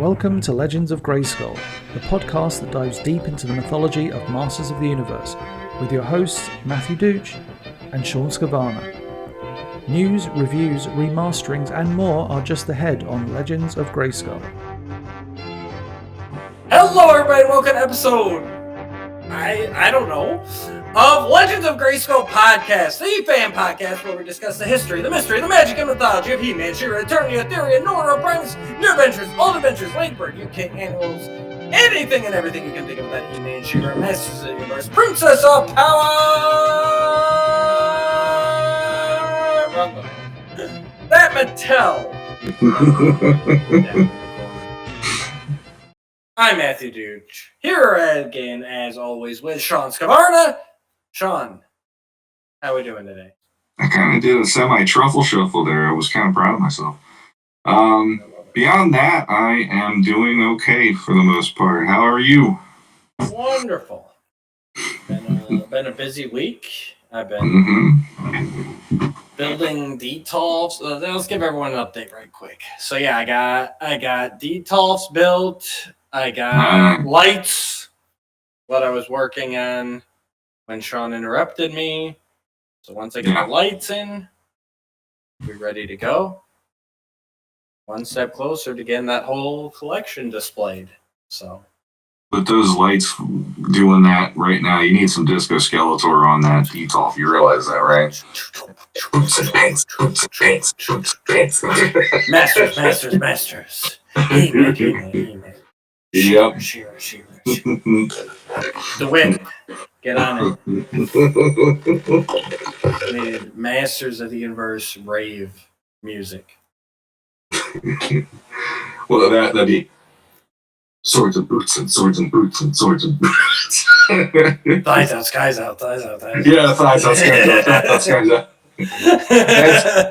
Welcome to Legends of Grayskull, the podcast that dives deep into the mythology of Masters of the Universe, with your hosts Matthew Dooch and Shawn Scavana. News, reviews, remasterings and more are just ahead on Legends of Grayskull. Hello everybody, welcome to episode, I don't know, of Legends of Grayskull podcast, the fan podcast where we discuss the history, the mystery, the magic, and mythology of He-Man, She-Ra, Eternia, Etheria, Nora, Primus, new adventures, old adventures, Ladybird, UK annuals, anything and everything you can think of that He-Man, She-Ra, Masters of the Universe, Princess of Power! That Mattel! I'm Matthew Dooch, here again, as always, with Shawn Scavana. Shawn, how are we doing today? I kind of did a semi-truffle shuffle there. I was kind of proud of myself. Beyond that, I am doing okay for the most part. How are you? Wonderful. Been a busy week. I've been building DTOLFs. Let's give everyone an update right quick. So yeah, I got DTOLFs built. I got lights, what I was working on when Shawn interrupted me. So once I get the lights in, we're ready to go. One step closer to getting that whole collection displayed. So, with those lights doing that right now, you need some Disco Skeletor on that DTOLF. You realize that, right? Masters. He-Man. Yep. She-Ra. The win. Get on it. Needed Masters of the Universe rave music. Well, that'd be swords and boots and swords and boots and swords and boots. Thighs out, skies out. Yeah, thighs out, skies out.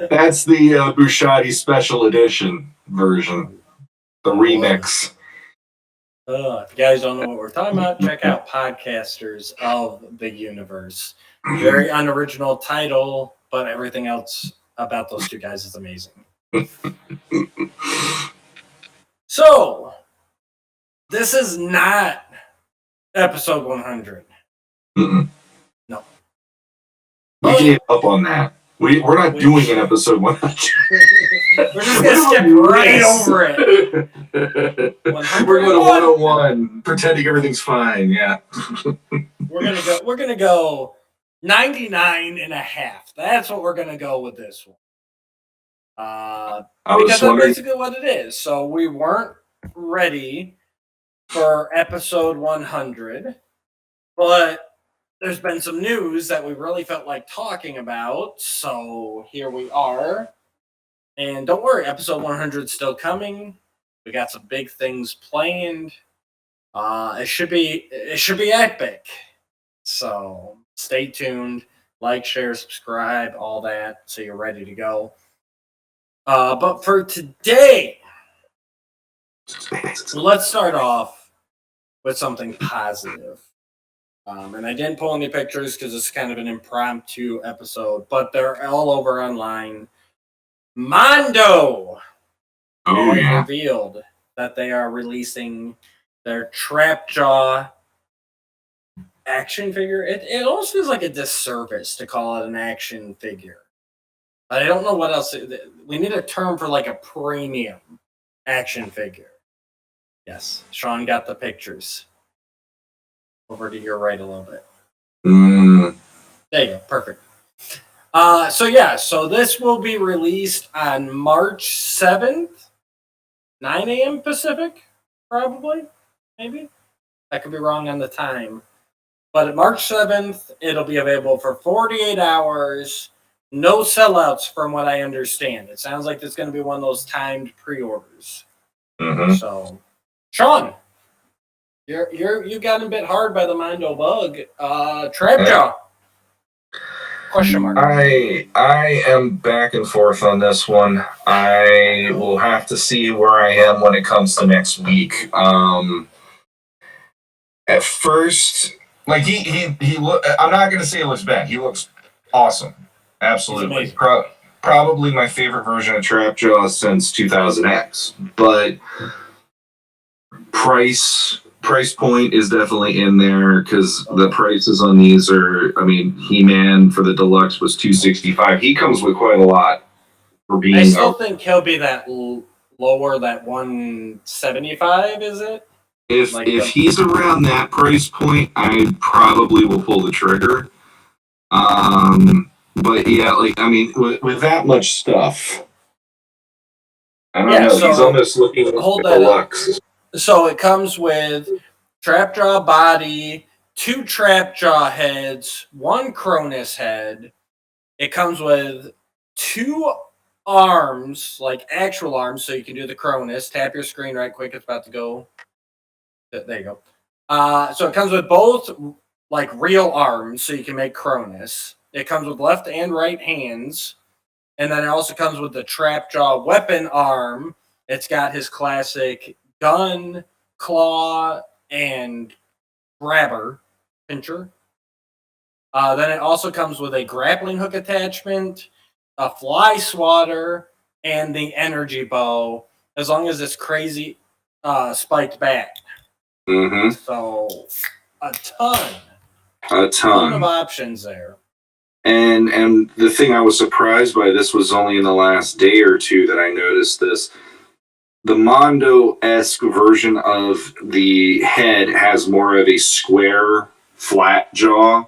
That's the Bushati Special Edition version. The remix. If you guys don't know what we're talking about, check out Podcasters of the Universe. Very unoriginal title, but everything else about those two guys is amazing. So, this is not episode 100. Mm-mm. No. We gave up on that. We're not doing an episode 100. We're just going to skip right over it. We're going to 101, pretending everything's fine, yeah. We're gonna go 99 and a half. That's what we're gonna go with this one. Because that's basically what it is. So we weren't ready for episode 100, but there's been some news that we really felt like talking about. So here we are. And don't worry, episode 100 is still coming. We got some big things planned. It should be epic. So stay tuned, like, share, subscribe, all that, so you're ready to go. But for today, let's start off with something positive. And I didn't pull any pictures because it's kind of an impromptu episode, but they're all over online. Mondo revealed that they are releasing their Trapjaw action figure. It almost feels like a disservice to call it an action figure. I don't know what else. We need a term for like a premium action figure. Yes, Shawn got the pictures. Over to your right a little bit. There you go. Perfect. So this will be released on March 7th, 9 a.m. Pacific, probably, maybe. I could be wrong on the time. But at March 7th, it'll be available for 48 hours. No sellouts from what I understand. It sounds like it's going to be one of those timed pre-orders. So, Shawn, you got a bit hard by the Mondo bug. Trapjaw. Question mark. I am back and forth on this one. I will have to see where I am when it comes to next week. At first, like he I'm not gonna say it looks bad. He looks awesome, absolutely. Probably my favorite version of Trapjaw since 2000X. But price point is definitely in there because the prices on these are, I mean, He-Man for the deluxe was $265. He comes with quite a lot for being. I still think he'll be that lower, that 175. Is it? If he's around that price point, I probably will pull the trigger. But yeah, like I mean, with that much stuff, I don't know. So he's almost looking at hold the that deluxe. So it comes with Trapjaw body, 2 Trapjaw heads, 1 Cronus head. It comes with 2 arms, like actual arms, so you can do the Cronus. Tap your screen right quick. It's about to go. There you go. So it comes with both like real arms, so you can make Cronus. It comes with left and right hands. And then it also comes with the Trapjaw weapon arm. It's got his classic gun, claw, and grabber, pincher. Then it also comes with a grappling hook attachment, a fly swatter, and the energy bow, as long as it's crazy spiked back. Mm-hmm. So a ton of options there. And the thing I was surprised by, this was only in the last day or two that I noticed this. The Mondo-esque version of the head has more of a square, flat jaw.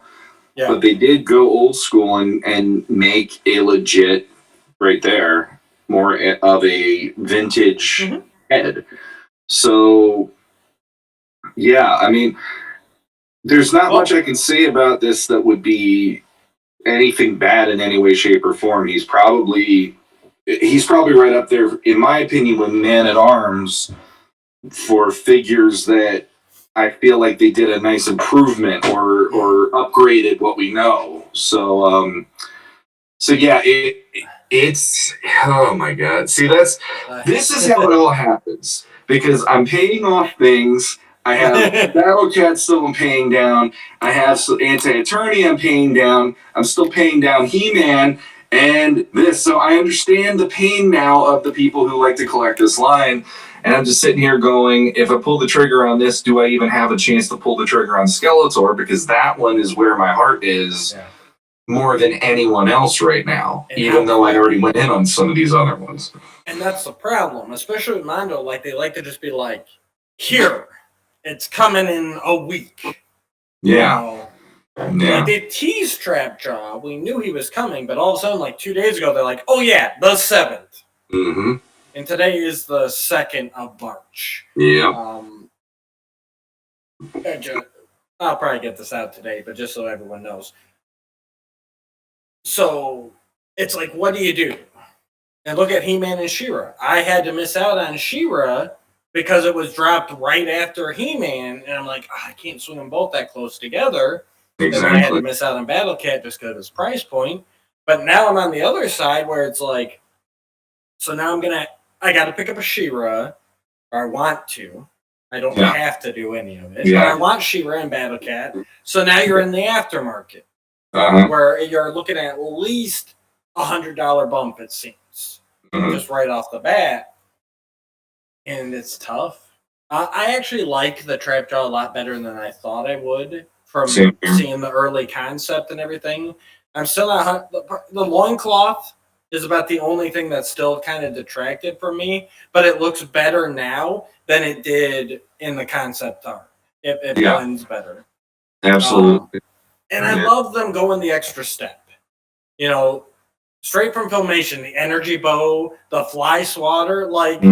Yeah. But they did go old school and make a legit, right there, more of a vintage head. So, yeah, I mean, there's not much I can say about this that would be anything bad in any way, shape, or form. He's probably right up there, in my opinion, with Man at Arms for figures that I feel like they did a nice improvement or upgraded what we know. So yeah, it's oh my god. See, this is how it all happens because I'm paying off things. I have Battle Cat still I'm paying down. I have Anti-Attorney I'm paying down. I'm still paying down He-Man and this. So I understand the pain now of the people who like to collect this line. And I'm just sitting here going, if I pull the trigger on this, do I even have a chance to pull the trigger on Skeletor? Because that one is where my heart is more than anyone else right now, even though I already went in on some of these other ones. And that's the problem, especially with Mondo. Like, they like to just be like, here. It's coming in a week. Yeah. Like, they teased Trapjaw. We knew he was coming, but all of a sudden, like 2 days ago, they're like, oh yeah, the 7th. Mm-hmm. And today is the 2nd of March. Yeah. I'll probably get this out today, but just so everyone knows. So it's like, what do you do? And look at He-Man and She-Ra. I had to miss out on She-Ra because it was dropped right after He-Man, and I'm like, I can't swing them both that close together. Exactly. And I had to miss out on Battle Cat just because of his price point. But now I'm on the other side where it's like, so now I got to pick up a She-Ra, or I want to. I don't have to do any of it. But I want She-Ra and Battle Cat. So now you're in the aftermarket, where you're looking at least $100 bump, it seems, just right off the bat. And it's tough. I actually like the Trapjaw a lot better than I thought I would from seeing the early concept and everything. I'm still not... The loincloth is about the only thing that's still kind of detracted from me, but it looks better now than it did in the concept art. It blends better. Absolutely. And I love them going the extra step. You know, straight from Filmation, the energy bow, the fly swatter, like...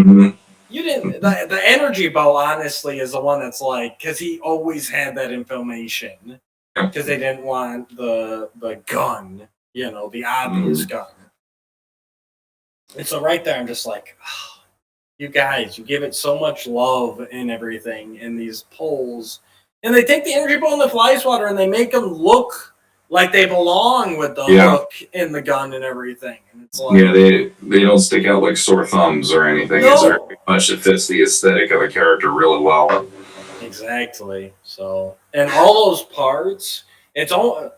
You didn't. The energy bow, honestly, is the one that's like, because he always had that in Filmation, because they didn't want the gun, the obvious gun. And so right there, I'm just like, oh, you guys, you give it so much love and everything in these polls, and they take the energy bow and the fly swatter and they make them look like they belong with the hook in the gun and everything. And it's like, they don't stick out like sore thumbs or anything. No. It's very much it fits the aesthetic of a character really well. Exactly. So, and all those parts, it's all...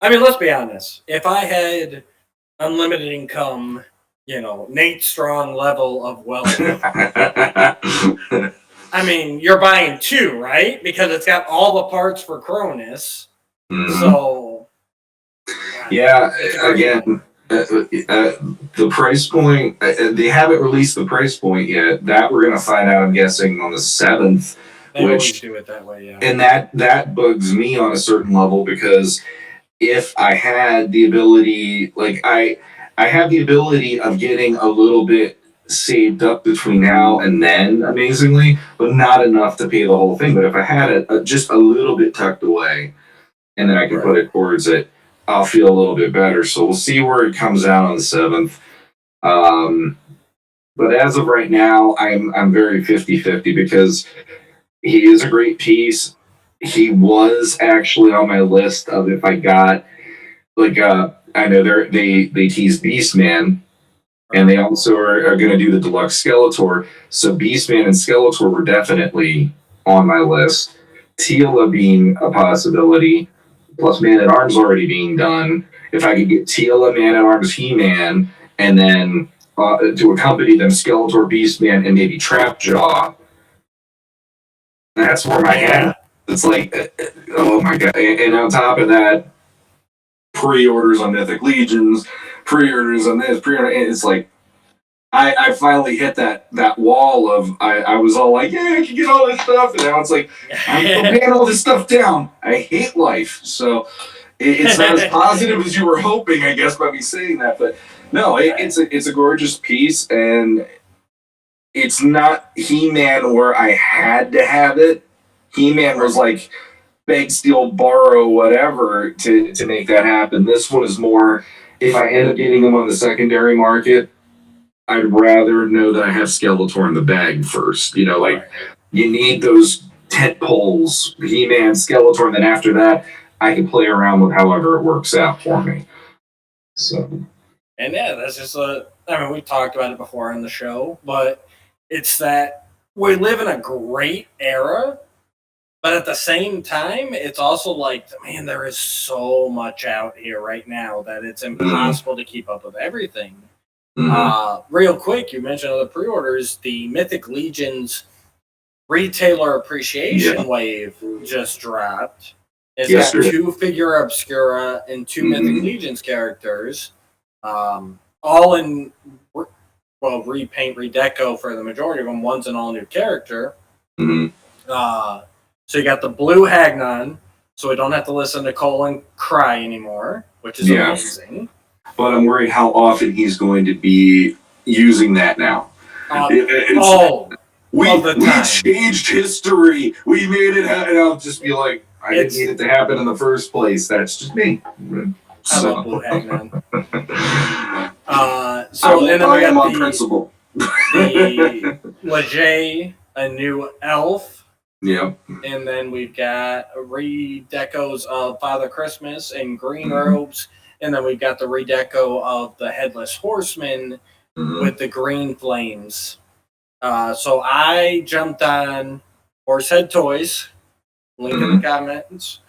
I mean, let's be honest. If I had unlimited income, Nate Strong level of wealth, I mean, you're buying 2, right? Because it's got all the parts for Cronus. Mhm. So, yeah, again, the price point, they haven't released the price point yet. That we're going to find out, I'm guessing, on the 7th. They always do it that way, yeah. And that bugs me on a certain level, because if I had the ability, like I have the ability of getting a little bit saved up between now and then, amazingly, but not enough to pay the whole thing. But if I had it just a little bit tucked away, and then I can put it towards it, I'll feel a little bit better. So we'll see where it comes out on the 7th. But as of right now, I'm very 50-50, because he is a great piece. He was actually on my list of, if I got, like, I know they tease Beastman, and they also are going to do the deluxe Skeletor. So Beastman and Skeletor were definitely on my list. Teela being a possibility, plus Man at Arms already being done. If I could get Teela, Man at Arms, He-Man, and then to accompany them, Skeletor, Beastman, and maybe Trapjaw. That's where my head. It's like, oh my god! And on top of that, pre-orders on Mythic Legions, pre-orders on this, it's like I finally hit that wall of I was all like, yeah, I can get all this stuff, and now it's like I'm paying all this stuff down. I hate life, so it's not as positive as you were hoping, I guess, by me saying that. But no, it's a gorgeous piece, and it's not He-Man where I had to have it. He-Man was like beg, steal, borrow, whatever to make that happen. This one is more, if I end up getting them on the secondary market, I'd rather know that I have Skeletor in the bag first. You know, like, you need those tent poles, He-Man, Skeletor, and then after that, I can play around with however it works out for me. So. And yeah, that's just I mean, we talked about it before on the show, but it's that we live in a great era, but at the same time, it's also like, man, there is so much out here right now that it's impossible to keep up with everything. Real quick, you mentioned the pre-orders. The Mythic Legions Retailer Appreciation Wave just dropped. It's got 2 Figure Obscura and 2 Mythic Legions characters, all in, repaint, redeco for the majority of them. One's an all-new character. So you got the blue Hagnon, so we don't have to listen to Colin cry anymore, which is amazing. But I'm worried how often he's going to be using that now. We changed history. We made it happen. And I'll just be like, I didn't need it to happen in the first place. That's just me. I love Blue Hagnon. And then we got on principle. The L.O.G, a new elf. Yep. And then we've got redecos of Father Christmas in green robes. And then we've got the redeco of the Headless Horseman with the green flames. So I jumped on Horsehead Toys. Link in the comments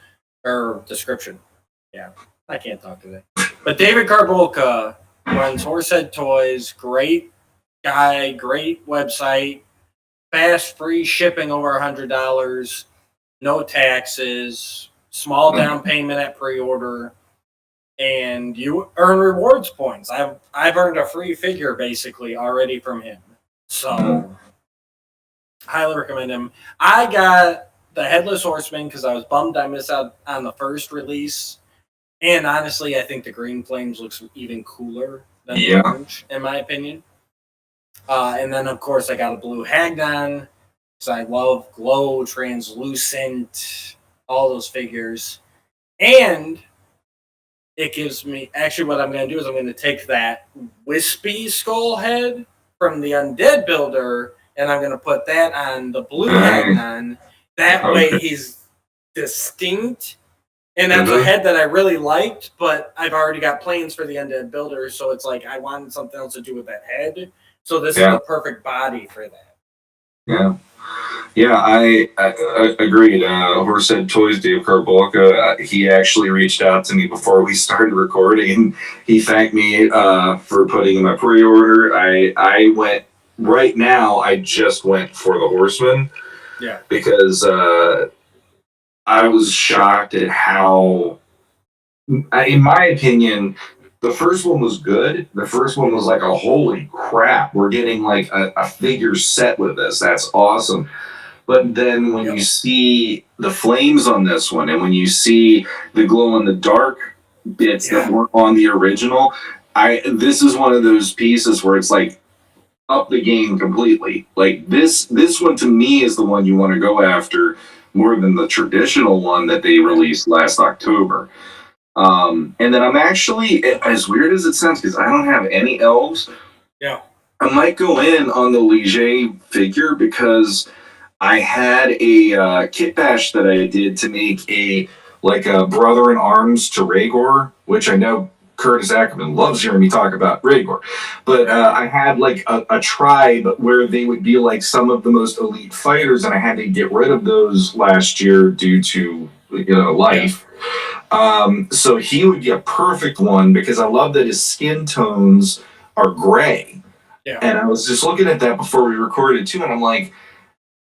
or description. Yeah, I can't talk today. But David Karbolka runs Horsehead Toys. Great guy, great website. Fast, free shipping over $100. No taxes. Small down payment at pre-order. And you earn rewards points. I've earned a free figure basically already from him. So highly recommend him. I got the Headless Horseman because I was bummed I missed out on the first release. And honestly, I think the green flames looks even cooler than the orange, in my opinion. And then, of course, I got a blue Hagnon because I love glow, translucent, all those figures. And it gives me, actually what I'm going to do is I'm going to take that wispy skull head from the Undead Builder and I'm going to put that on the blue Hagnon. That way he's distinct. And that's a head that I really liked, but I've already got plans for the Undead Builder, so it's like I wanted something else to do with that head. So this is the perfect body for that. Yeah, I agreed. Horsehead Toys, Dave Karbolka, he actually reached out to me before we started recording. He thanked me for putting in my pre-order. I went, right now, I just went for the Horseman. Yeah. Because I was shocked at how, in my opinion, the first one was good. The first one was like a holy crap, we're getting like a figure set with this. That's awesome. But then when you see the flames on this one, and when you see the glow in the dark bits that weren't on the original, this is one of those pieces where it's like up the game completely. Like this one to me is the one you want to go after more than the traditional one that they released last October. And then I'm actually, as weird as it sounds, because I don't have any elves. Yeah. I might go in on the L.O.G figure because I had a kit bash that I did to make a brother in arms to Rhaegor, which I know Curtis Ackerman loves hearing me talk about Rhaegor. But I had like a tribe where they would be like some of the most elite fighters, and I had to get rid of those last year due to life. So he would be a perfect one because I love that his skin tones are gray. Yeah. And I was just looking at that before we recorded too, and I'm like,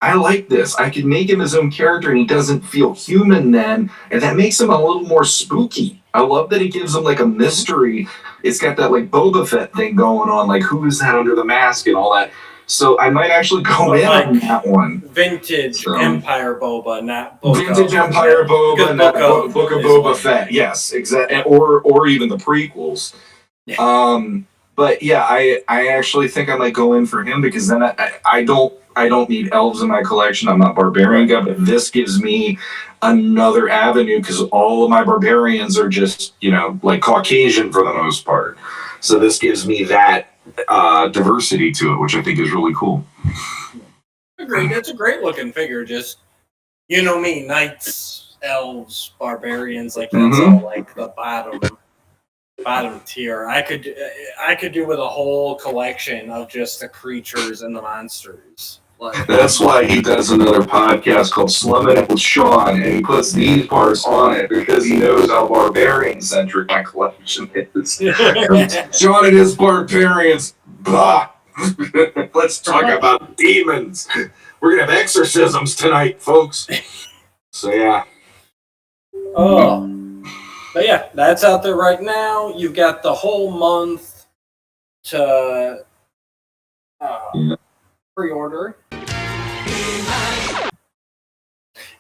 I like this. I could make him his own character and he doesn't feel human then, and that makes him a little more spooky. I love that it gives him like a mystery. It's got that like Boba Fett thing going on, like who is that under the mask and all that. So I might actually go in on that one. Vintage Empire Boba, not Book Vintage Empire Boba, not Book of Boba Fett. Yes, exactly. Or even the prequels. Yeah. But yeah, I actually think I might go in for him because then I don't need elves in my collection. I'm not barbarian guy, but this gives me another avenue because all of my barbarians are just like Caucasian for the most part. So this gives me that diversity to it, which I think is really cool. Agreed. It's a great looking figure. Just me, knights, elves, barbarians, like that's all like the bottom tier. I could do with a whole collection of just the creatures and the monsters. Like, that's why he does another podcast called Slumming It with Shawn, and he puts these parts on it because he knows how barbarian centric my collection is. Shawn and his barbarians, blah. Let's talk about demons. We're gonna have exorcisms tonight, folks. So yeah. Oh. But yeah, that's out there right now. You've got the whole month to pre-order.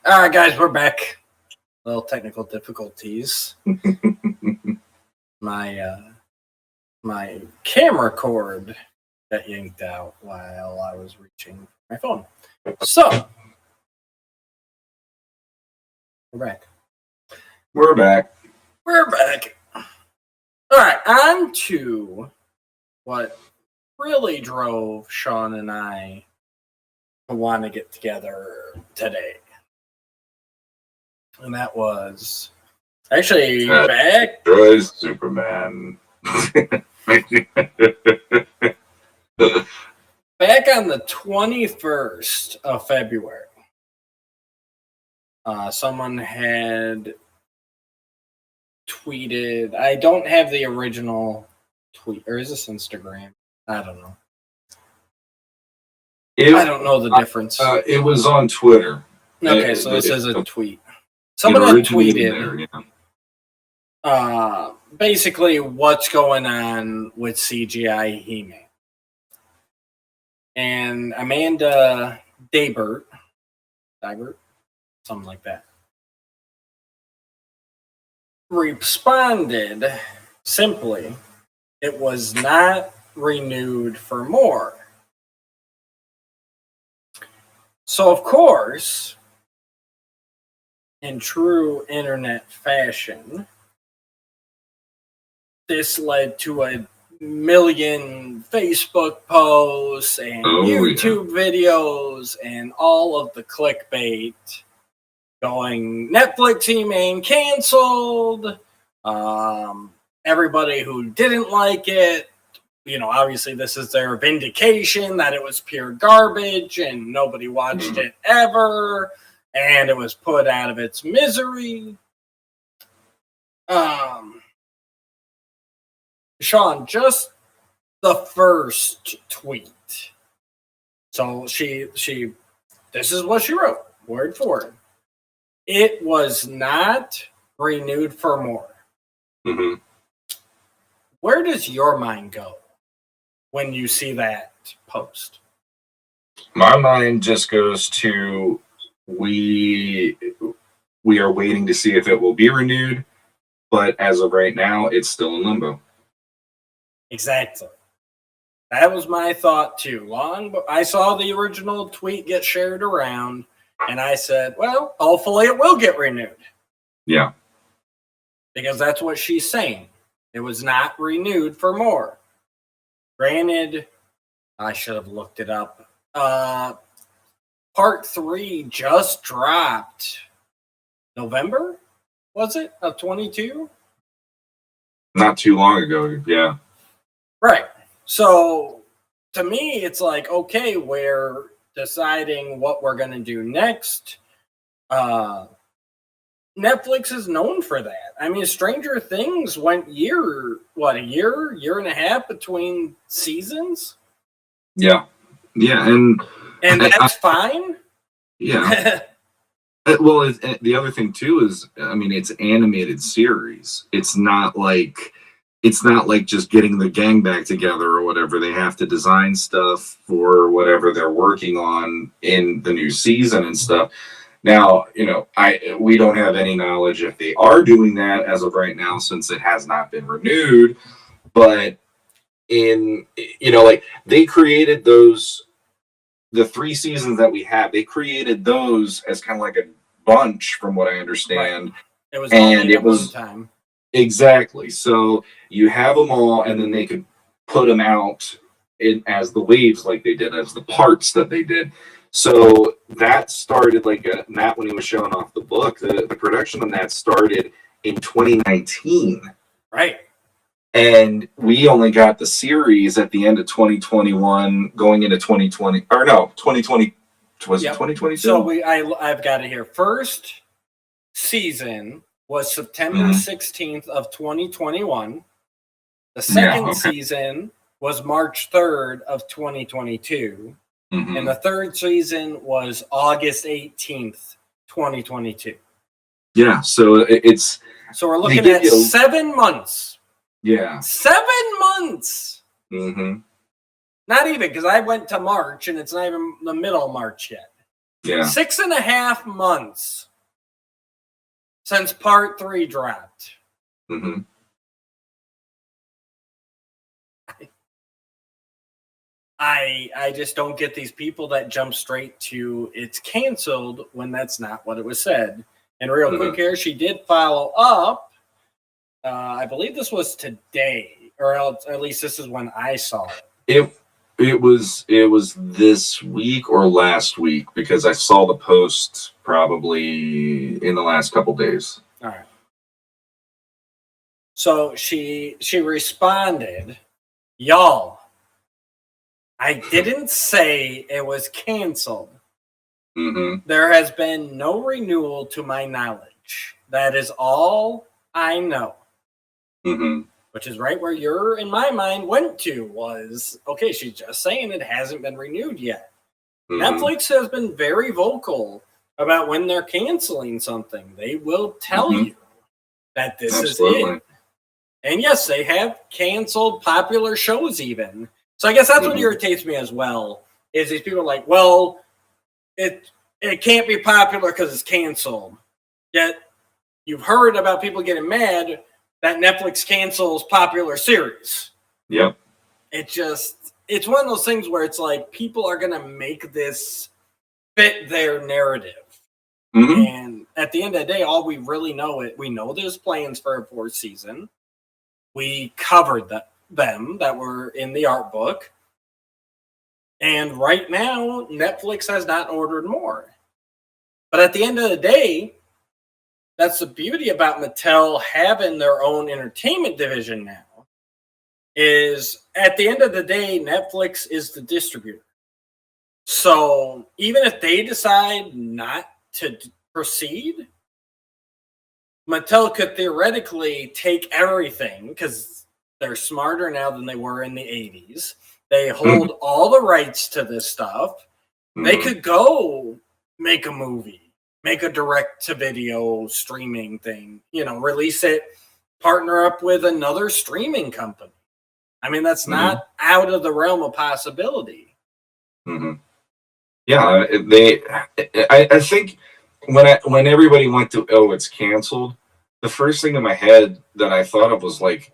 All right, guys, we're back. Little technical difficulties. My camera cord got yanked out while I was reaching my phone. So we're back. We're back. All right, on to what really drove Shawn and I to want to get together today. And that was actually back. Superman. Back on the 21st of February. Someone had tweeted. I don't have the original tweet, or is this Instagram? I don't know. I don't know the difference. It was on Twitter. Okay, so this is a tweet. Someone had tweeted basically what's going on with CGI He-man. And Amanda Dibert, something like that, responded simply, it was not renewed for more. So, of course, in true internet fashion, this led to a million Facebook posts and YouTube videos and all of the clickbait going, Netflix He-man canceled. Everybody who didn't like it, obviously this is their vindication that it was pure garbage and nobody watched it ever and it was put out of its misery. Shawn, just the first tweet. So she this is what she wrote, word for word. It was not renewed for more. Mm-hmm. Where does your mind go when you see that post? My mind just goes to we are waiting to see if it will be renewed, but as of right now, it's still in limbo. Exactly. That was my thought too. I saw the original tweet get shared around, and I said, well, hopefully it will get renewed. Yeah. Because that's what she's saying. It was not renewed for more. Granted, I should have looked it up. Part 3 just dropped November, was it, of 22? Not too long ago, yeah. Right. So, to me, it's like, okay, we're deciding what we're going to do next. Netflix is known for that. I mean, Stranger Things went a year and a half between seasons? Yeah. Yeah, and that's fine? Yeah. Well, the other thing too is, I mean, it's animated series. It's not like just getting the gang back together or whatever. They have to design stuff for whatever they're working on in the new season and stuff. Now, we don't have any knowledge if they are doing that as of right now, since it has not been renewed. But they created the 3 seasons that we have, they created those as kind of like a bunch, from what I understand. Right. It was one time. Exactly. So you have them all, and then they could put them out as the waves, like they did, as the parts that they did. So that started Matt, when he was showing off the book, the production on that started in 2019. Right. And we only got the series at the end of 2021, going into 2020. Or no, 2020. Was it 2022? So I've got it here. First season was September 16th of 2021. The second season was March 3rd of 2022. Mm-hmm. And the third season was August 18th, 2022. Yeah, so it's... So we're looking at 7 months. Yeah. 7 months. Mm-hmm. Not even, because I went to March, and it's not even the middle of March yet. Yeah. 6.5 months since part 3 dropped. Mm-hmm. I just don't get these people that jump straight to it's canceled when that's not what it was said. And real quick here, she did follow up. I believe this was today, or else, at least this is when I saw it. It was this week or last week, because I saw the post probably in the last couple days. All right. So she responded, y'all, I didn't say it was canceled. Mm-hmm. There has been no renewal to my knowledge. That is all I know. Mm-hmm. Which is right where you're, in my mind, went to was, okay, she's just saying it hasn't been renewed yet. Mm-hmm. Netflix has been very vocal about when they're canceling something. They will tell you that this is it. And yes, they have canceled popular shows even. So I guess that's what irritates me as well, is these people are like, well, it can't be popular because it's canceled. Yet you've heard about people getting mad that Netflix cancels popular series. Yep. It's one of those things where it's like people are going to make this fit their narrative. Mm-hmm. And at the end of the day, all we really know we know there's plans for a 4th season. We covered them that were in the art book. And right now, Netflix has not ordered more. But at the end of the day, that's the beauty about Mattel having their own entertainment division now, is at the end of the day, Netflix is the distributor. So even if they decide not to proceed, Mattel could theoretically take everything, because they're smarter now than they were in the 80s. They hold all the rights to this stuff. They could go make a movie, make a direct-to-video streaming thing, release it, partner up with another streaming company. I mean, that's not out of the realm of possibility. Mm-hmm. Yeah, I think when everybody went to, it's canceled, the first thing in my head that I thought of was like,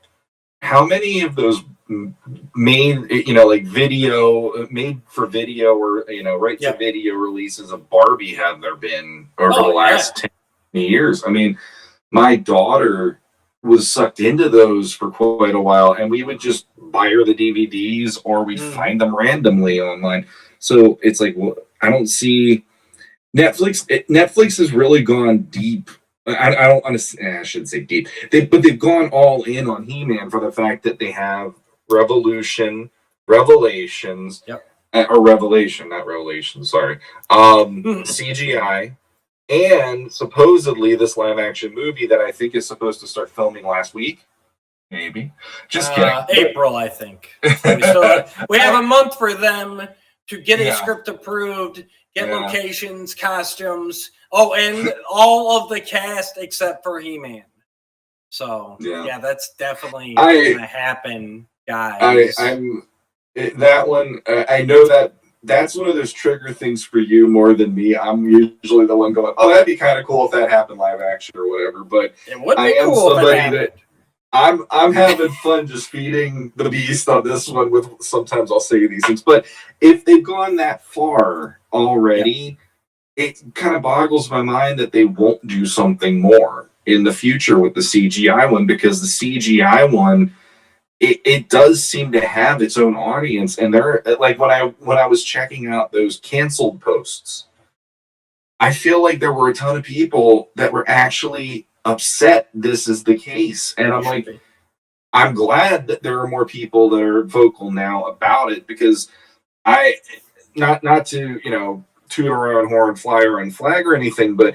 how many of those made for video or to video releases of Barbie have there been over the last 10 years? I mean, my daughter was sucked into those for quite a while, and we would just buy her the DVDs or we'd find them randomly online. So it's like, well, I don't see Netflix. Netflix has really gone deep. I don't understand. I shouldn't say deep. But they've gone all in on He-Man for the fact that they have Revelations, or Revelation, not Revelation. Sorry, CGI, and supposedly this live-action movie that I think is supposed to start filming last week. Maybe. Just kidding. April, I think. We have a month for them to get a script approved, get locations, costumes. Oh, and all of the cast except for He-Man. So, that's definitely going to happen, guys. That one, I know that's one of those trigger things for you more than me. I'm usually the one going, oh, that'd be kind of cool if that happened live action or whatever. But it would be cool if it happened. I'm having fun just feeding the beast on this one with sometimes I'll say these things. But if they've gone that far already, it kind of boggles my mind that they won't do something more in the future with the CGI one, because the CGI one, it does seem to have its own audience. And they're like, when I was checking out those canceled posts, I feel like there were a ton of people that were actually upset this is the case. And I'm like, I'm glad that there are more people that are vocal now about it, because I not to toot our own horn, fly our own flag or anything, but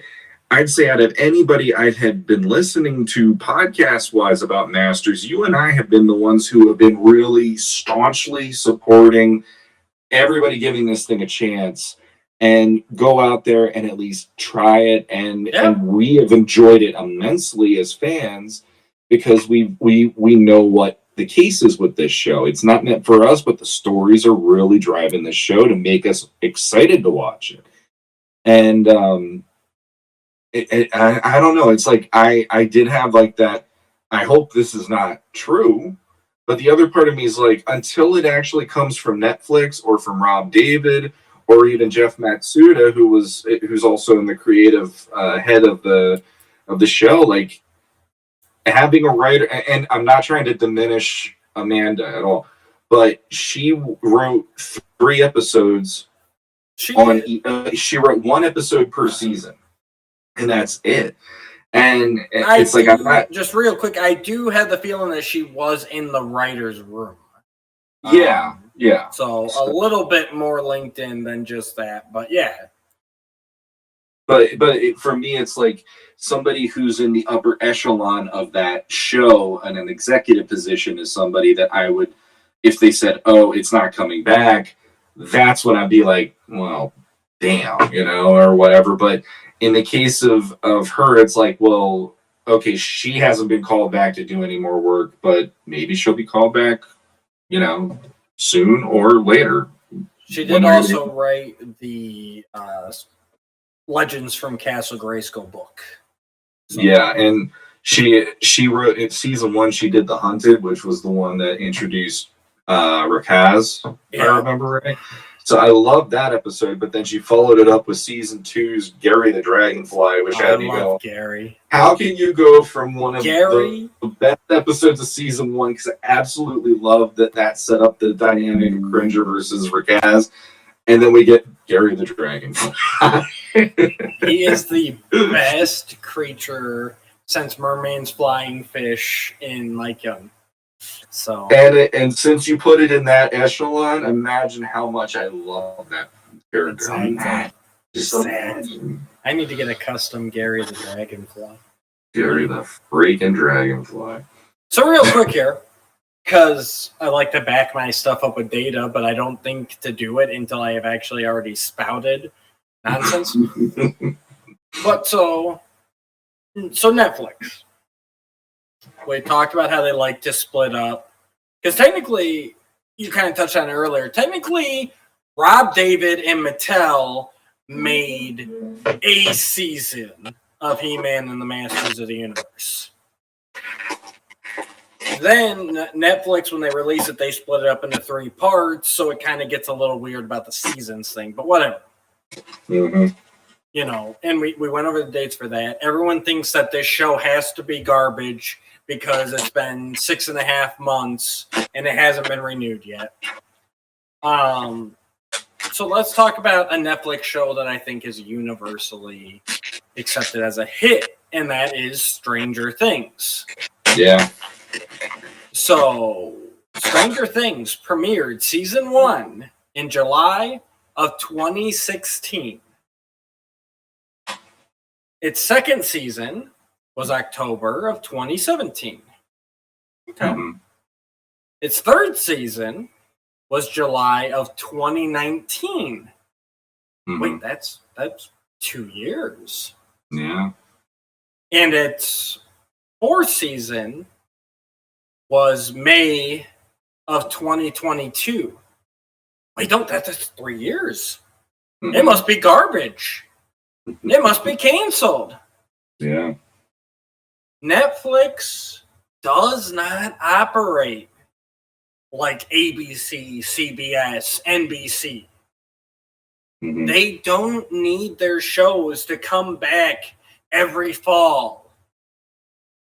I'd say out of anybody I had been listening to podcast wise about Masters, you and I have been the ones who have been really staunchly supporting everybody giving this thing a chance and go out there and at least try it. And we have enjoyed it immensely as fans, because we know what the case is with this show. It's not meant for us, but the stories are really driving the show to make us excited to watch it. And I don't know. It's like I did have like that. I hope this is not true. But the other part of me is like, until it actually comes from Netflix or from Rob David or even Jeff Matsuda, who's also in the creative head of the show, like having a writer, and I'm not trying to diminish Amanda at all, but she wrote 3 episodes. She wrote 1 episode per season, and that's it. And it's like, I'm not just real quick. I do have the feeling that she was in the writer's room. Yeah. So a little bit more linked in than just that, but yeah. But for me, it's like somebody who's in the upper echelon of that show and an executive position is somebody that I would, if they said, oh, it's not coming back, that's when I'd be like, well, damn, or whatever. But in the case of her, it's like, well, okay, she hasn't been called back to do any more work, but maybe she'll be called back, soon or later. She did also write the Legends from Castle Grayskull book. So. Yeah, and she wrote in season 1. She did The Hunted, which was the one that introduced Rakaz, if I remember right. So I loved that episode, but then she followed it up with season 2's Gary the Dragonfly, which had me go, Gary. How can you go from one of the best episodes of season 1? Because I absolutely loved that set up the dynamic of Cringer versus Rakaz, and then we get Gary the Dragonfly. He is the best creature since mermaids, flying fish in Mike Young. So and since you put it in that echelon, imagine how much I love that character. I need to get a custom Gary the Dragonfly. Gary the freaking Dragonfly. So real quick here, because I like to back my stuff up with data, but I don't think to do it until I have actually already spouted nonsense. But so Netflix. We talked about how they like to split up. Because technically, you kind of touched on it earlier, technically, Rob David and Mattel made a season of He-Man and the Masters of the Universe. Then Netflix, when they release it, they split it up into 3 parts, so it kind of gets a little weird about the seasons thing, but whatever. Mm-hmm. You know, and we went over the dates for that. Everyone thinks that this show has to be garbage because it's been 6.5 months and it hasn't been renewed yet. So let's talk about a Netflix show that I think is universally accepted as a hit, and that is Stranger Things. Yeah. So Stranger Things premiered season 1 in July of 2016. Its second season was October of 2017. Okay. Mm-hmm. Its third season was July of 2019. Mm-hmm. Wait, that's 2 years. Yeah. And its fourth season was May of 2022. Wait, that's 3 years. Mm-hmm. It must be garbage. It must be canceled. Yeah. Netflix does not operate like ABC, CBS, NBC. Mm-hmm. They don't need their shows to come back every fall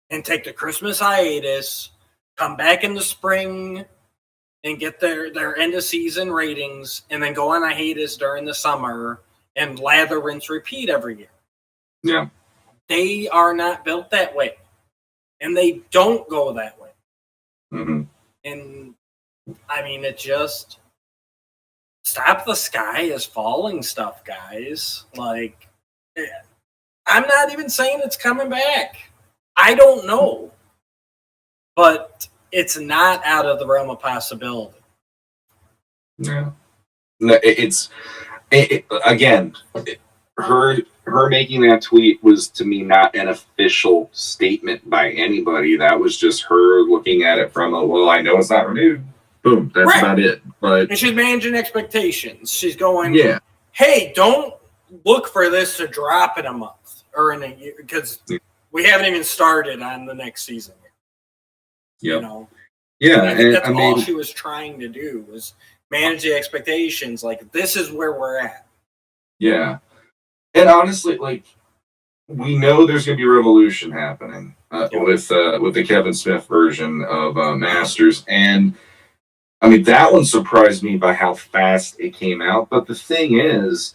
and take the Christmas hiatus, come back in the spring and get their end of season ratings, and then go on a hiatus during the summer and lather, rinse, repeat every year. Yeah. They are not built that way. And they don't go that way. Mm-hmm. And I mean, it just stop the sky is falling stuff, guys. Like, I'm not even saying it's coming back. I don't know. But it's not out of the realm of possibility. Yeah. No, again, her making that tweet was, to me, not an official statement by anybody. That was just her looking at it from I know it's not renewed. Boom. That's right. About it. But and she's managing expectations. She's going, yeah, hey, don't look for this to drop in a month or in a year, because we haven't even started on the next season yet. Yep. You know? Yeah. I think that's all she was trying to do, was manage the expectations. Like, this is where we're at. Yeah. And honestly, like, we know there's going to be a revolution happening with the Kevin Smith version of Masters. And, I mean, that one surprised me by how fast it came out. But the thing is,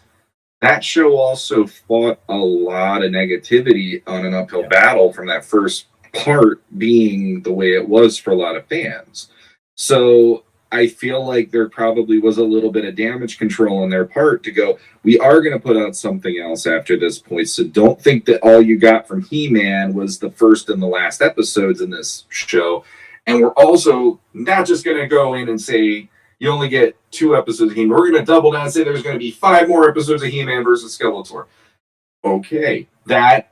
that show also fought a lot of negativity on an uphill battle from that first part being the way it was for a lot of fans. So I feel like there probably was a little bit of damage control on their part to go, we are going to put out something else after this point. So don't think that all you got from He-Man was the first and the last episodes in this show. And we're also not just going to go in and say, you only get 2 episodes of He-Man. We're going to double down and say there's going to be 5 more episodes of He-Man versus Skeletor. Okay. That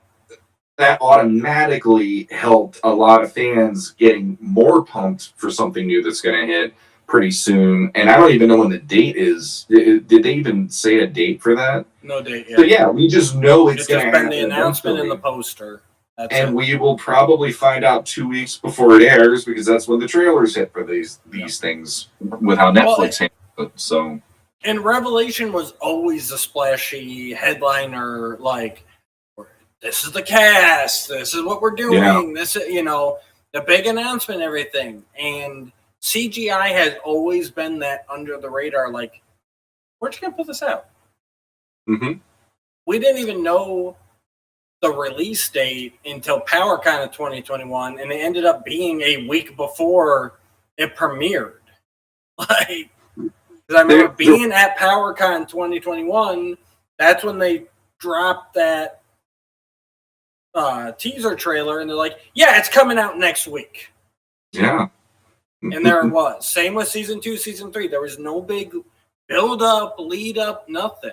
automatically helped a lot of fans getting more pumped for something new that's going to hit pretty soon. And I don't even know when the date is. Did they even say a date for that? No date yet. So yeah, we just know it's going to happen. It's just been the announcement in the poster. That's and we will probably find out 2 weeks before it airs, because that's when the trailers hit for these things, with how Netflix handles it. So, and Revelation was always a splashy headliner, like, this is the cast, this is what we're doing, this is, you know, the big announcement, everything. And CGI has always been that under the radar, like, where'd you gonna put this out? Mm-hmm. We didn't even know the release date until PowerCon of 2021, and it ended up being a week before it premiered. Like, because I remember being at PowerCon 2021, that's when they dropped that teaser trailer, and they're like, yeah, it's coming out next week. Yeah. And there it was. Same with season 2, season 3. There was no big build up, lead up, nothing.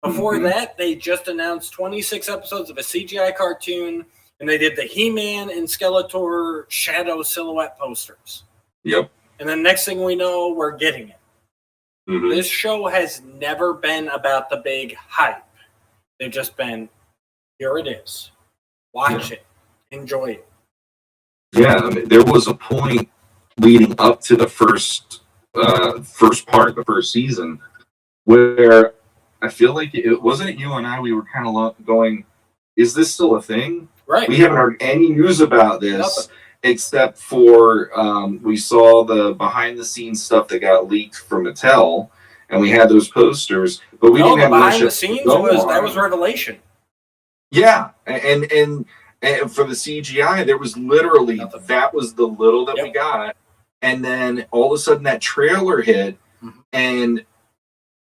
Before that, they just announced 26 episodes of a CGI cartoon, and they did the He-Man and Skeletor shadow silhouette posters. Yep. And then next thing we know, we're getting it. Mm-hmm. This show has never been about the big hype. They've just been, here it is. Watch it. Enjoy it. Yeah, I mean, there was a point leading up to the first part of the first season where I feel like it wasn't you and I. We were kind of going, "Is this still a thing?" Right. We haven't heard any news about this. Nothing. Except for we saw the behind the scenes stuff that got leaked from Mattel, and we had those posters, but we didn't have behind much the scenes was Revelation. Yeah, and for the CGI, there was literally that was the little that we got, and then all of a sudden that trailer hit, and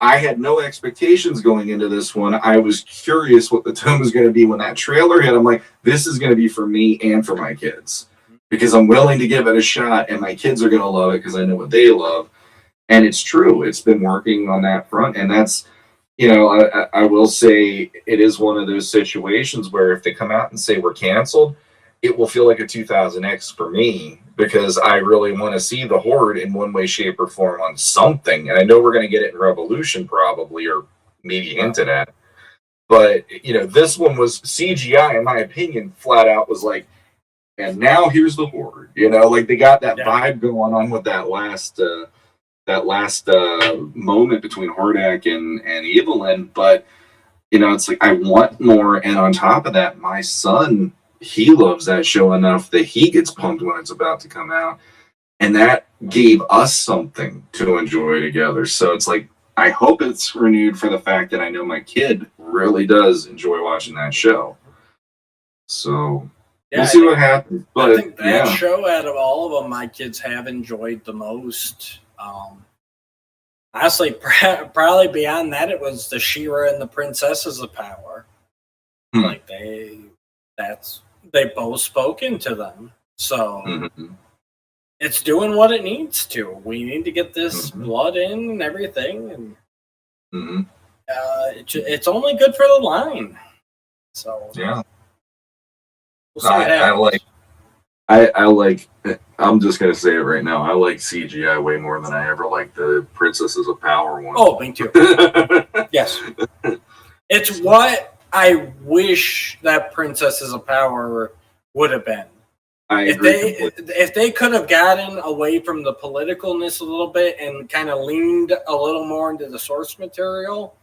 I had no expectations going into this one. I was curious what the tone was going to be when that trailer hit. I'm like, this is going to be for me and for my kids. Because I'm willing to give it a shot, and my kids are going to love it because I know what they love. And it's true. It's been working on that front. And that's, I will say it is one of those situations where if they come out and say we're canceled, it will feel like a 2000X for me because I really want to see the Horde in one way, shape, or form on something. And I know we're going to get it in Revolution probably, or maybe hinted at. But, this one was CGI, in my opinion, flat out was like, and now here's the Horde. They got that vibe going on with that last moment between Hordak and Evelyn. But it's like I want more. And on top of that, my son, he loves that show enough that he gets pumped when it's about to come out, and that gave us something to enjoy together. So it's like I hope it's renewed for the fact that I know my kid really does enjoy watching that show. So. We'll see what happens. But I think that show, out of all of them, my kids have enjoyed the most. Honestly, probably beyond that, it was the She-Ra and the Princesses of Power. Like they both spoke into them, so it's doing what it needs to. We need to get this blood in and everything, and it's only good for the line. So yeah. We'll I like. I'm just gonna say it right now. I like CGI way more than I ever liked the Princesses of Power one. Oh, me too. Yes, it's what I wish that Princesses of Power would have been. If they could have gotten away from the politicalness a little bit and kind of leaned a little more into the source material,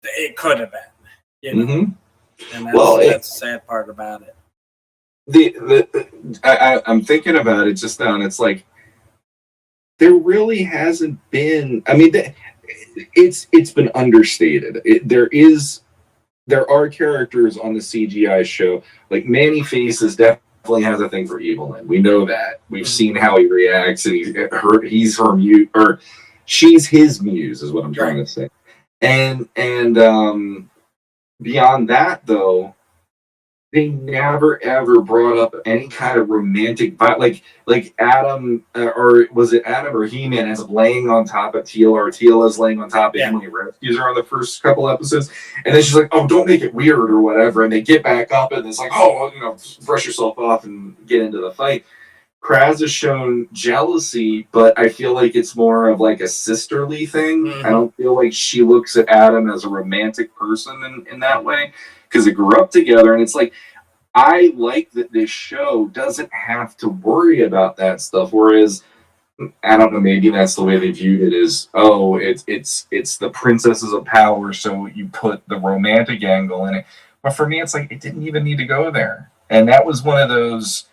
it could have been. And that's the sad part about it. I'm thinking about it just now, and it's like there really hasn't been. I mean, it's been understated. There are characters on the CGI show, like Manny Faces definitely has a thing for Evelyn. We know that. We've seen how he reacts, and he's her muse, or she's his muse, is what I'm trying to say. And beyond that, though, they never ever brought up any kind of romantic vibe, like Adam, or was it Adam or He-Man, as laying on top of Teela, or Teela's laying on top of him when he rescues her on the first couple episodes, and then she's like, "Oh, don't make it weird" or whatever, and they get back up, and it's like, "Oh, brush yourself off and get into the fight." Kraz has shown jealousy, but I feel like it's more of like a sisterly thing. I don't feel like she looks at Adam as a romantic person in that way, because they grew up together. And it's like, I like that this show doesn't have to worry about that stuff. Whereas, I don't know, maybe that's the way they viewed it, is, oh, it's the Princesses of Power, so you put the romantic angle in it. But for me, it's like, it didn't even need to go there. And that was one of those,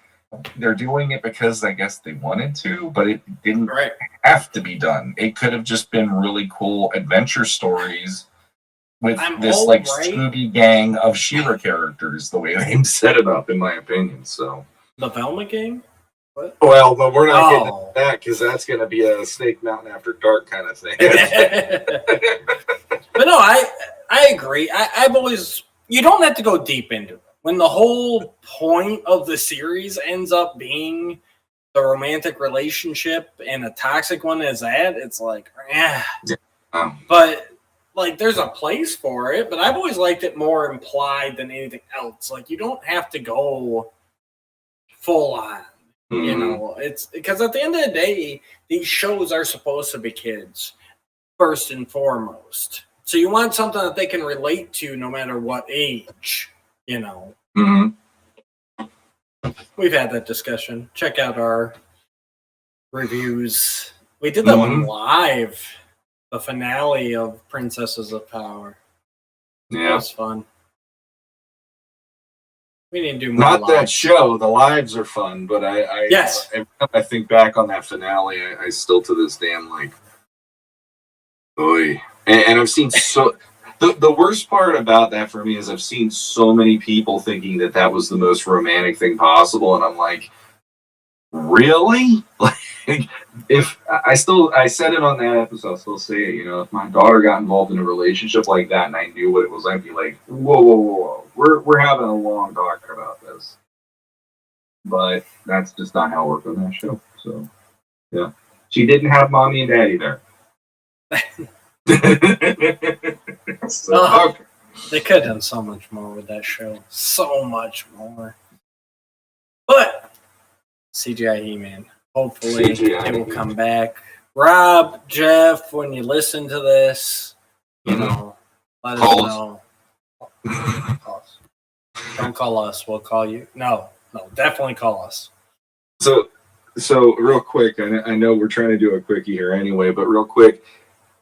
they're doing it because I guess they wanted to, but it didn't have to be done. It could have just been really cool adventure stories with Scooby gang of She-Ra characters, the way they set it up, in my opinion. So the Velma gang? What? Well, but we're not getting into that, because that's going to be a Snake Mountain After Dark kind of thing. But no, I agree. I've always, you don't have to go deep into it. When the whole point of the series ends up being the romantic relationship, and a toxic one is that, it's like, But like there's a place for it, but I've always liked it more implied than anything else. Like you don't have to go full on. You know, it's because at the end of the day, these shows are supposed to be kids first and foremost. So you want something that they can relate to no matter what age, you know. We've had that discussion. Check out our reviews. We did that one live, the finale of Princesses of Power. Yeah. That was fun. We need to do more. Not that show. The lives are fun, but I think back on that finale. I still to this day I'm like, boy. And I've seen so. The worst part about that for me is I've seen so many people thinking that was the most romantic thing possible, and I'm like, really? Like, if I said it on that episode, I'll still say it. You know, if my daughter got involved in a relationship like that and I knew what it was, I'd be like, whoa. We're having a long talk about this. But that's just not how it worked on that show. So, yeah. She didn't have mommy and daddy there. So, they could have done so much more with that show. So much more. But CGI He-man. Hopefully it will come back. Rob, Jeff, when you listen to this, you know, let us know. Don't call us. We'll call you. No, definitely call us. So real quick, I know we're trying to do a quickie here anyway, but real quick,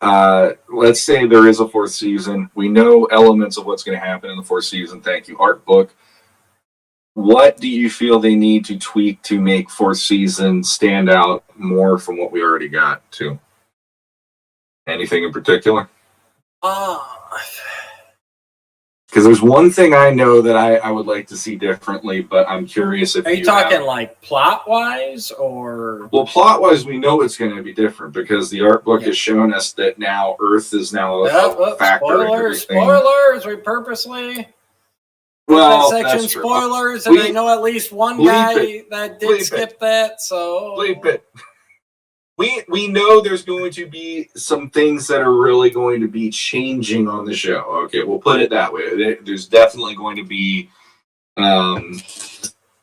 let's say there is a fourth season. We know elements of what's going to happen in the fourth season. Thank you, art book. What do you feel they need to tweak to make fourth season stand out more from what we already got to? Anything in particular? Because there's one thing I know that I would like to see differently, but I'm curious if are you talking like plot-wise or? Well, plot-wise, we know it's going to be different because the art book has shown us that now Earth is now a factor. Spoilers! We purposely that section spoilers, and I know at least one guy that did skip that. So bleep it. We know there's going to be some things that are really going to be changing on the show. Okay, we'll put it that way. There's definitely going to be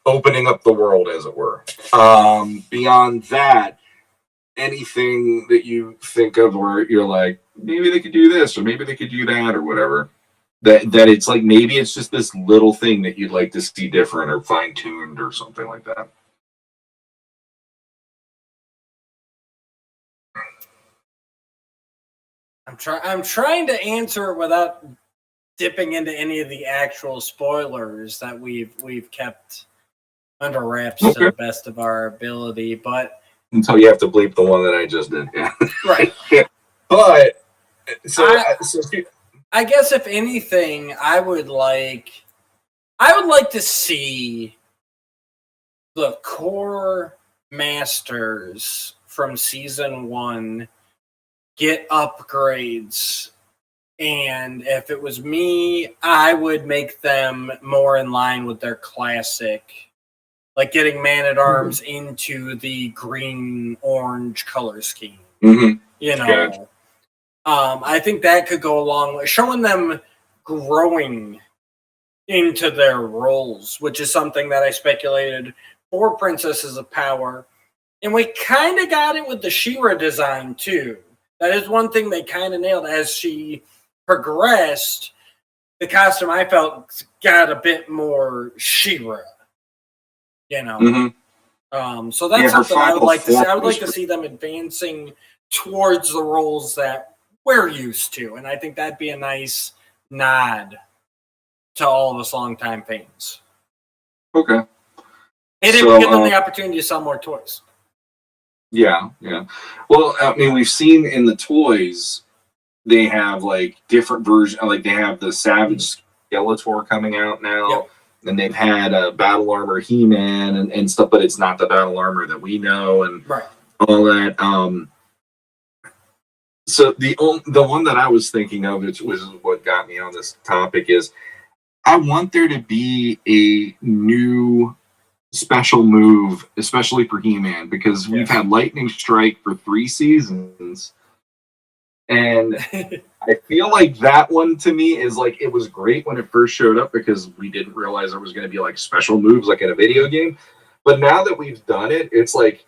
opening up the world, as it were. Beyond that, anything that you think of where you're like, maybe they could do this, or maybe they could do that, or whatever. That it's like maybe it's just this little thing that you'd like to see different or fine-tuned or something like that. I'm trying to answer it without dipping into any of the actual spoilers that we've kept under wraps to the best of our ability, but until you have to bleep the one that I just did, yeah. Right. But I guess if anything, I would like to see the core masters from season 1 get upgrades, and if it was me, I would make them more in line with their classic, like getting Man-at-Arms into the green-orange color scheme. Mm-hmm. You know, gotcha. I think that could go along with showing them growing into their roles, which is something that I speculated for Princesses of Power, and we kind of got it with the She-Ra design too. That is one thing they kind of nailed. As she progressed, the costume I felt got a bit more She-Ra. You know, so that's something I would like to see. I would like to see them advancing towards the roles that we're used to, and I think that'd be a nice nod to all of us longtime fans. Okay. And it would give them the opportunity to sell more toys. Yeah. Well, I mean, we've seen in the toys, they have like different versions. Like they have the Savage Skeletor coming out now, and they've had a Battle Armor He-Man and stuff, but it's not the Battle Armor that we know and all that. So the one that I was thinking of, which was what got me on this topic, is I want there to be a new special move, especially for He-Man, because we've had Lightning Strike for 3 seasons, And I feel like that one to me is like, it was great when it first showed up because we didn't realize there was going to be like special moves like in a video game. But now that we've done it, it's like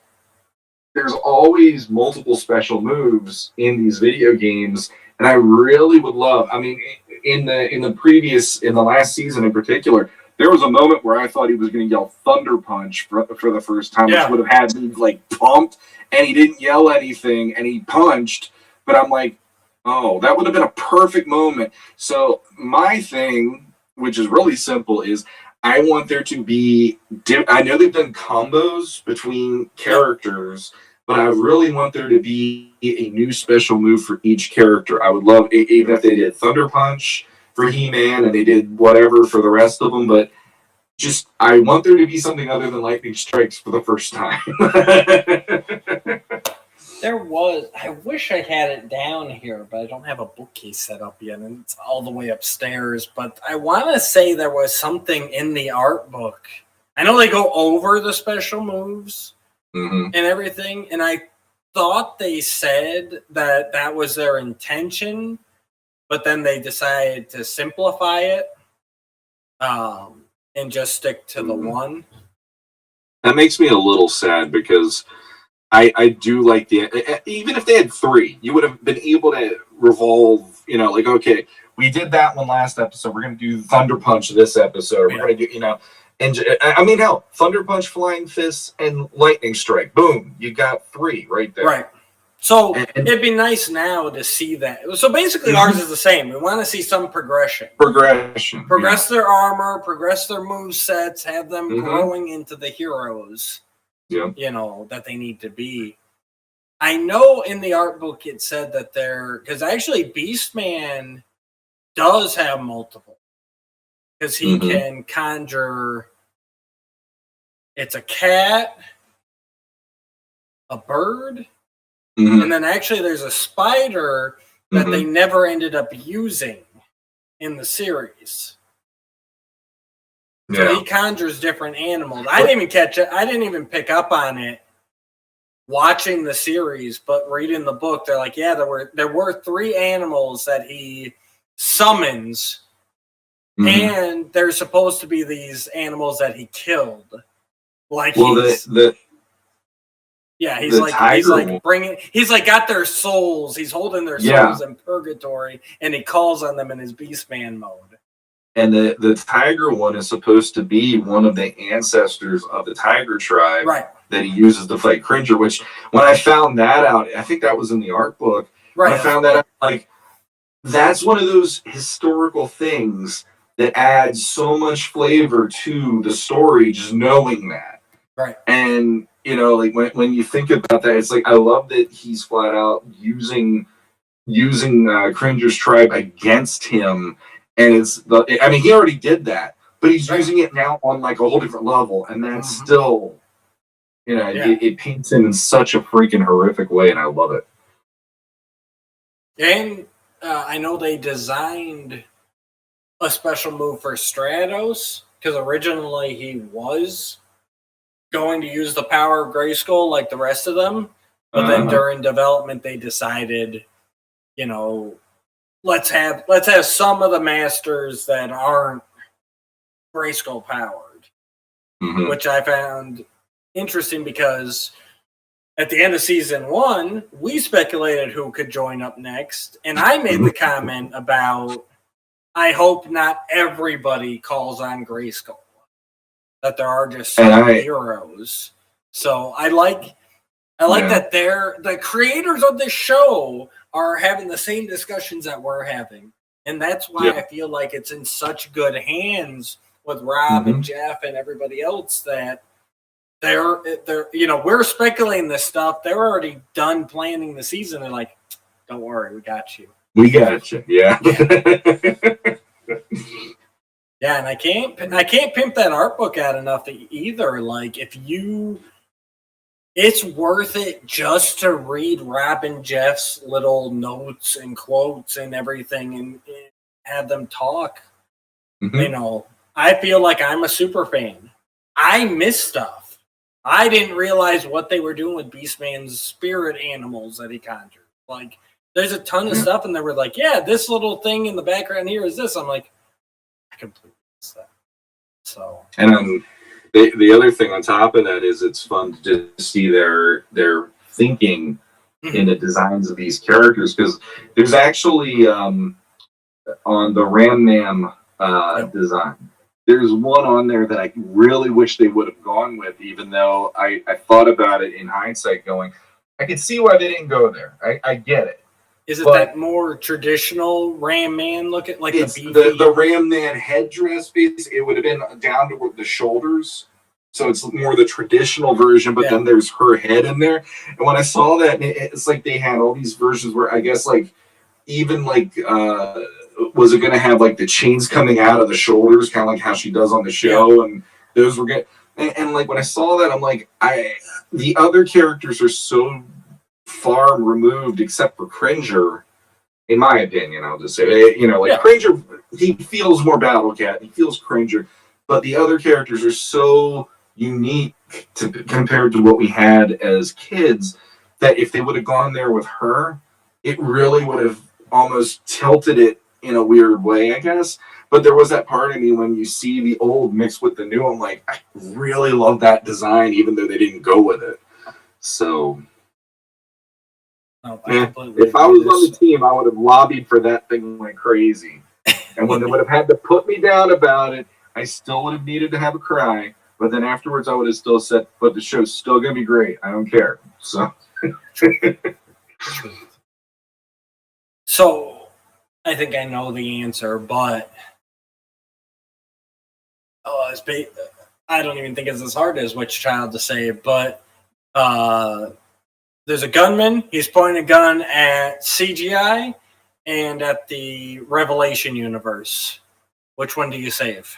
there's always multiple special moves in these video games. And I really would love, I mean, in the last season in particular, there was a moment where I thought he was going to yell Thunder Punch for the first time, which would have had me like pumped, and he didn't yell anything and he punched. But I'm like, oh, that would have been a perfect moment. So my thing, which is really simple, is I want there to be, I know they've done combos between characters, but I really want there to be a new special move for each character. I would love, even if they did Thunder Punch for He-Man and they did whatever for the rest of them, but just, I want there to be something other than Lightning Strikes for the first time. I wish I had it down here, but I don't have a bookcase set up yet, and it's all the way upstairs. But I want to say there was something in the art book. I know they go over the special moves and everything, and I thought they said that that was their intention, but then they decided to simplify it and just stick to the one. That makes me a little sad because I do like even if they had 3, you would have been able to revolve, like, okay, we did that one last episode. We're going to do Thunder Punch this episode. We're going to do, and I mean, hell, Thunder Punch, Flying Fists, and Lightning Strike. Boom. You got 3 right there. Right. So it'd be nice now to see that. So basically ours is the same. We want to see some progression. Progress their armor, progress their movesets, have them growing into the heroes. Yeah. That they need to be. I know in the art book it said that because actually Beastman does have multiple. Because he can conjure, it's a cat, a bird, and then actually there's a spider that they never ended up using in the series. So he conjures different animals. I didn't even catch it. I didn't even pick up on it watching the series, but reading the book, they're like, yeah, there were 3 animals that he summons, and they're supposed to be these animals that he killed. Like, he's like got their souls. He's holding their souls in purgatory, and he calls on them in his Beastman mode. And the tiger one is supposed to be one of the ancestors of the tiger tribe that he uses to fight Cringer, which when I found that out, I think that was in the art book. When I found that out, like, that's one of those historical things that adds so much flavor to the story, just knowing that. Right. And, like when you think about that, it's like, I love that he's flat out using Cringer's tribe against him. And he already did that, but he's using it now on like a whole different level, and that's still, it paints him in such a freaking horrific way, and I love it. And I know they designed a special move for Stratos, because originally he was going to use the power of Grayskull like the rest of them, but then during development they decided, let's have some of the masters that aren't Grayskull powered, which I found interesting because at the end of season 1, we speculated who could join up next, and I made the comment about, I hope not everybody calls on Grayskull, that there are just some heroes. So I like that the creators of this show are having the same discussions that we're having. And that's why I feel like it's in such good hands with Rob and Jeff and everybody else that they're we're speculating this stuff. They're already done planning the season. They're like, don't worry, we got you. We got you. Yeah. Yeah, and I can't pimp that art book out enough either. Like, it's worth it just to read Rob and Jeff's little notes and quotes and everything and have them talk. I feel like I'm a super fan. I miss stuff. I didn't realize what they were doing with Beastman's spirit animals that he conjured. Like, There's a ton of stuff, and they were like, yeah, this little thing in the background here is this. I'm like, I completely missed that. So, and the other thing on top of that is it's fun to just see their thinking in the designs of these characters, because there's actually on the Ram Man design, there's one on there that I really wish they would have gone with, even though I thought about it in hindsight going, I can see why they didn't go there. I get it. Is it that more traditional Ram Man look at, like it's the beefy? The Ram Man headdress piece? It would have been down to the shoulders, so it's more the traditional version. But then there's her head in there, and when I saw that, it's like they had all these versions where I guess like even like was it going to have like the chains coming out of the shoulders, kind of like how she does on the show, and those were good. And like when I saw that, I'm like, the other characters are so far removed, except for Cringer, in my opinion. I'll just say, Cringer, he feels more Battle Cat, he feels Cringer, but the other characters are so unique compared to what we had as kids, that if they would have gone there with her, it really would have almost tilted it in a weird way, I guess. But there was that part of me when you see the old mixed with the new, I'm like, I really love that design, even though they didn't go with it. So if I was on the team, I would have lobbied for that thing like crazy. And when they would have had to put me down about it, I still would have needed to have a cry. But then afterwards, I would have still said, but the show's still going to be great. I don't care. So. So, I think I know the answer, but I don't even think it's as hard as which child to save. But there's a gunman. He's pointing a gun at CGI and at the Revelation universe. Which one do you save?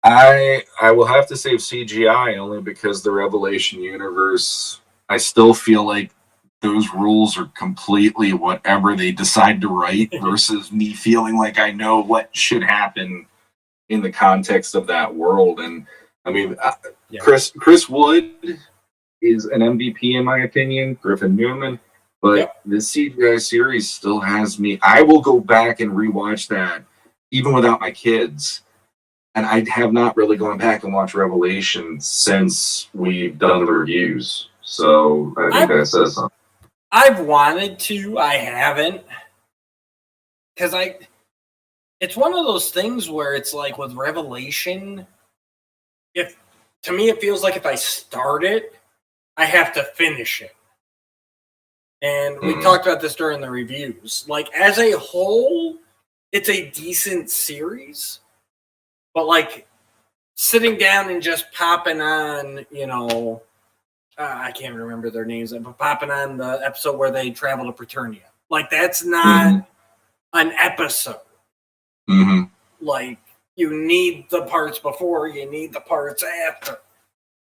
I will have to save CGI only because the Revelation universe, I still feel like those rules are completely whatever they decide to write versus me feeling like I know what should happen in the context of that world. And I mean, Chris Wood is an MVP in my opinion, Griffin Newman, but the CGI series still has me. I will go back and rewatch that even without my kids. And I have not really gone back and watched Revelation since we've done the reviews. So I think that says something. I've wanted to, I haven't. Because it's one of those things where it's like with Revelation, to me it feels like if I start it, I have to finish it. And we talked about this during the reviews. Like, as a whole, it's a decent series. But, like, sitting down and just popping on, I can't remember their names, but popping on the episode where they travel to Preternia. Like, that's not an episode. Like, you need the parts before, you need the parts after.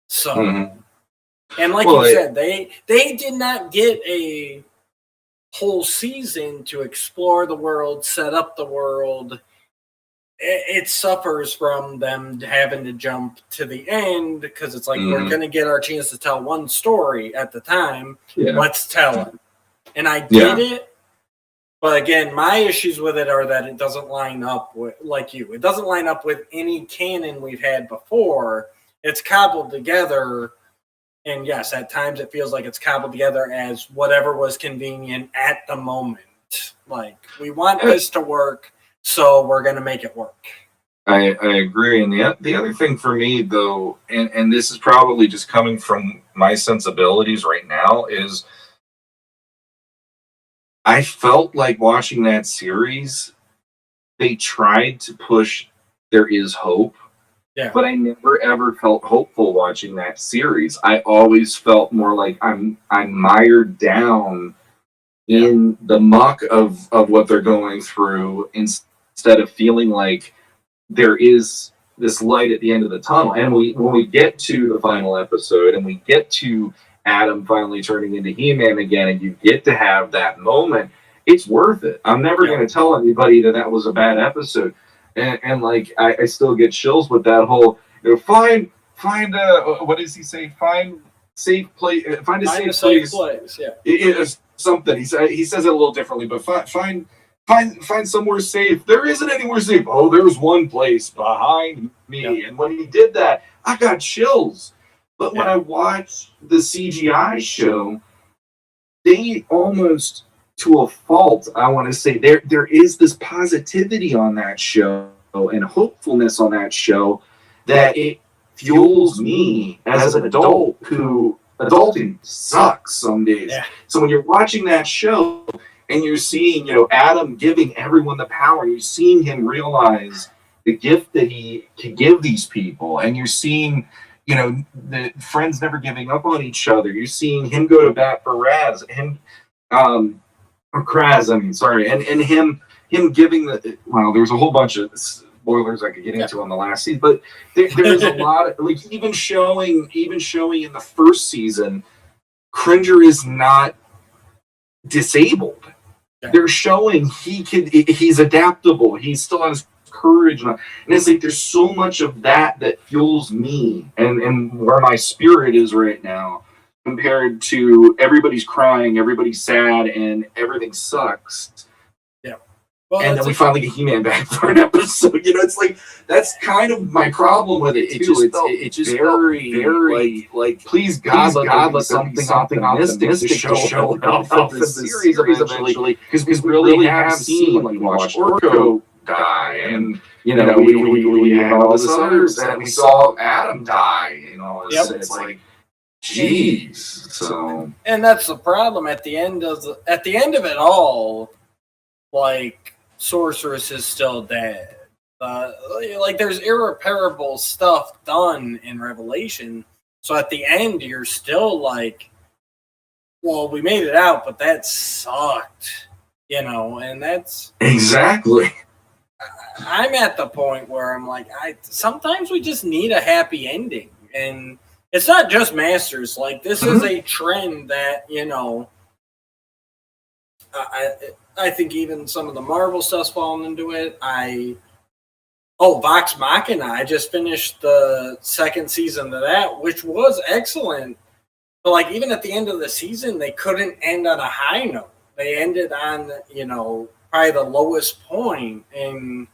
So, and like you said, they did not get a whole season to explore the world, set up the world. It suffers from them having to jump to the end because it's like, we're going to get our chance to tell one story at the time. Let's tell it. And I get it. But again, my issues with it are that it doesn't line up with, like you, it doesn't line up with any canon we've had before. It's cobbled together. And yes, at times it feels like it's cobbled together as whatever was convenient at the moment. Like, we want this to work, so we're going to make it work. I agree. And the other thing for me, though, and this is probably just coming from my sensibilities right now, is I felt like watching that series, they tried to push there is hope. But I never ever felt hopeful watching that series. I always felt more like I'm mired down in the muck of what they're going through instead of feeling like there is this light at the end of the tunnel. And when we get to the final episode and we get to Adam finally turning into He-Man again, and you get to have that moment, it's worth it. I'm never going to tell anybody that was a bad episode. And like, I still get chills with that whole, find what does he say? Find safe place. Find a Find safe place. Yeah. It is something. He says it a little differently, but find somewhere safe. There isn't anywhere safe. Oh, there's one place behind me. Yeah. And when he did that, I got chills. But when I watched the CGI show, they almost, to a fault, I want to say, there is this positivity on that show and hopefulness on that show that it fuels me as an adult who adulting sucks some days. Yeah. So when you're watching that show and you're seeing, Adam giving everyone the power, you're seeing him realize the gift that he can give these people, and you're seeing, the friends never giving up on each other. You're seeing him go to bat for Raz, or Kraz, and him giving there's a whole bunch of spoilers I could get into on the last season, but there's a lot of, like, even showing in the first season, Cringer is not disabled. Yeah. They're showing he's adaptable. He still has courage, and it's like there's so much of that fuels me and where my spirit is right now, compared to everybody's crying, everybody's sad, and everything sucks. Yeah. Well, and then we finally get He-Man back for an episode. It's like, that's kind of my problem with it too. It's just very like please God let something optimistic to show up in the series eventually, because we really have seen, like, we watched Orko die, and we had all this others, and we saw Adam die. It's like, jeez. So, and that's the problem at the end of it all. Like, Sorceress is still dead. Like, there's irreparable stuff done in Revelation. So at the end, you're still like, well, we made it out, but that sucked, and that's exactly. I'm at the point where I'm like, sometimes we just need a happy ending, and it's not just Masters. Like, this is a trend that, I think even some of the Marvel stuff's fallen into it. Vox Machina. I just finished the second season of that, which was excellent. But, like, even at the end of the season, they couldn't end on a high note. They ended on, probably the lowest point. And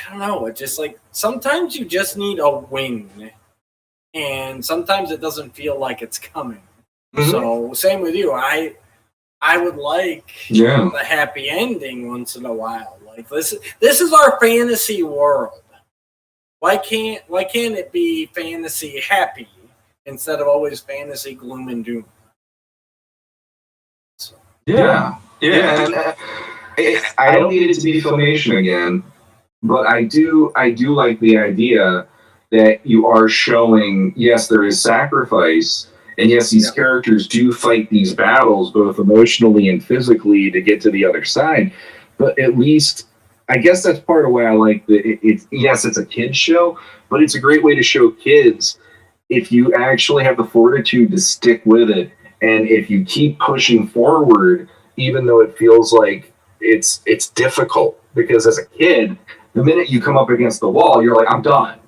I don't know. It's just like, sometimes you just need a win. And sometimes it doesn't feel like it's coming. Mm-hmm. So, same with you. I would like the happy ending once in a while. Like, this is our fantasy world. Why can't it be fantasy happy instead of always fantasy gloom and doom? So. Yeah. And, I don't need it to be Filmation again, but I do like the idea that you are showing, yes, there is sacrifice. And yes, these characters do fight these battles, both emotionally and physically, to get to the other side. But at least, I guess that's part of why I like yes, it's a kid's show, but it's a great way to show kids, if you actually have the fortitude to stick with it, and if you keep pushing forward, even though it feels like it's difficult. Because as a kid, the minute you come up against the wall, you're like, I'm done.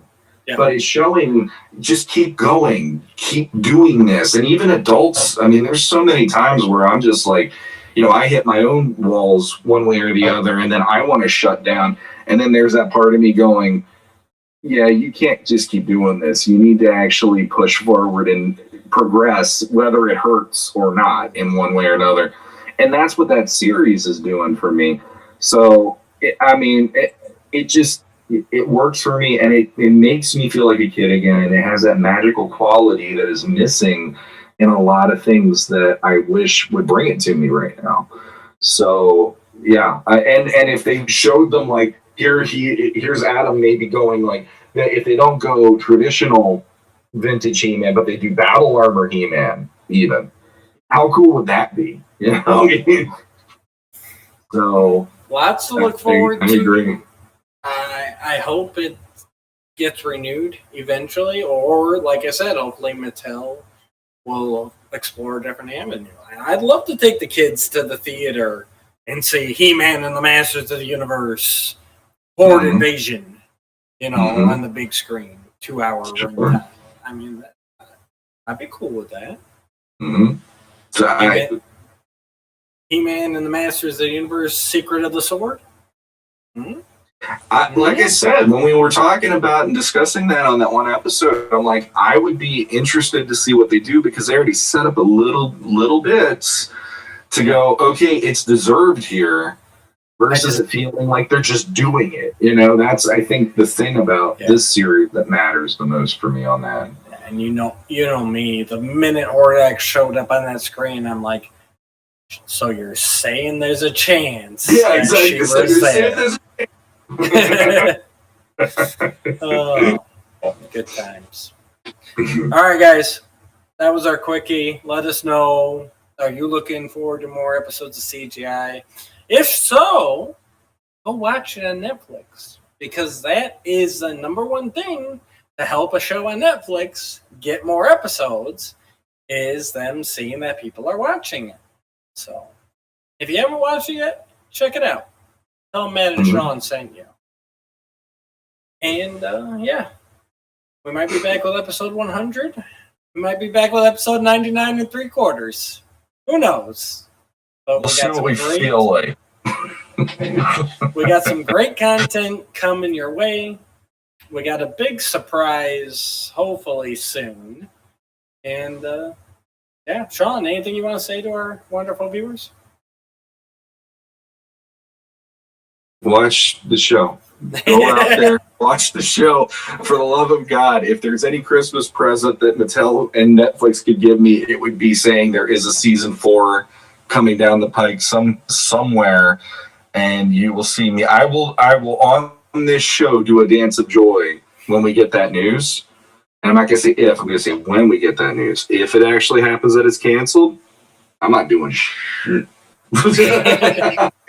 Yeah. But it's showing, just keep going, keep doing this. And even adults, there's so many times where I'm just like, I hit my own walls one way or the other, and then I want to shut down. And then there's that part of me going, yeah, you can't just keep doing this. You need to actually push forward and progress, whether it hurts or not, in one way or another. And that's what that series is doing for me. So, it works for me, and it makes me feel like a kid again, and it has that magical quality that is missing in a lot of things that I wish would bring it to me right now. So yeah, and if they showed them, like, here's Adam maybe going, like, if they don't go traditional vintage He-Man, but they do battle armor He-Man, even, how cool would that be? So lots to look forward to. I agree. I hope it gets renewed eventually, or, like I said, hopefully Mattel will explore a different avenue. I'd love to take the kids to the theater and see He-Man and the Masters of the Universe Horde Invasion, on the big screen, 2 hour runtime. I'd be cool with that. Mm-hmm. So He-Man and the Masters of the Universe, Secret of the Sword. Like I said, when we were talking about and discussing that on that one episode, I'm like, I would be interested to see what they do because they already set up a little bits to go, okay, it's deserved here, versus it feeling like they're just doing it. That's, I think, the thing about this series that matters the most for me on that. And you know me, the minute Hordak showed up on that screen, I'm like, so you're saying there's a chance? Yeah, exactly. She was there. Oh, good times. All right, guys, that was our quickie. Let us know, are you looking forward to more episodes of CGI? If so, go watch it on Netflix, because that is the number one thing to help a show on Netflix get more episodes, is them seeing that people are watching it. So if you haven't watched it yet, check it out. Tell them Matt and Shawn sent you. And we might be back with episode 100. We might be back with episode 99 3/4. Who knows? But we'll see what we feel like. We got some great content coming your way. We got a big surprise, hopefully soon. And Shawn, anything you want to say to our wonderful viewers? Watch the show. Go out there, watch the show. For the love of God, if there's any Christmas present that Mattel and Netflix could give me, it would be saying there is a season 4 coming down the pike somewhere, and you will see me. I will on this show do a dance of joy when we get that news. And I'm not going to say if, I'm going to say when we get that news. If it actually happens that it's canceled, I'm not doing shit. I'm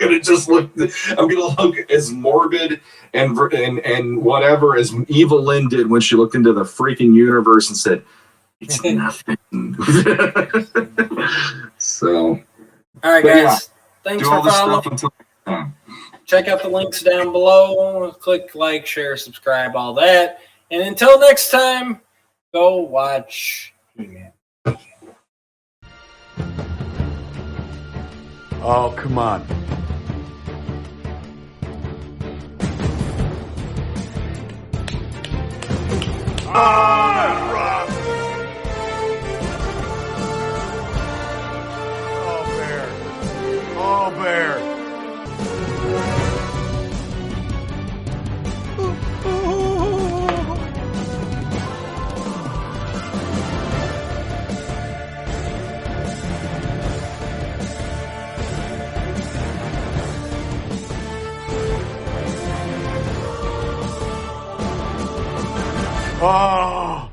gonna look as morbid and whatever as Eva Lynn did when she looked into the freaking universe and said, it's nothing. So, all right, guys, thanks for following. Check out the links down below. Click like, share, subscribe, all that. And until next time, go watch He-Man. Oh, come on. Rock! Oh, bear. Oh!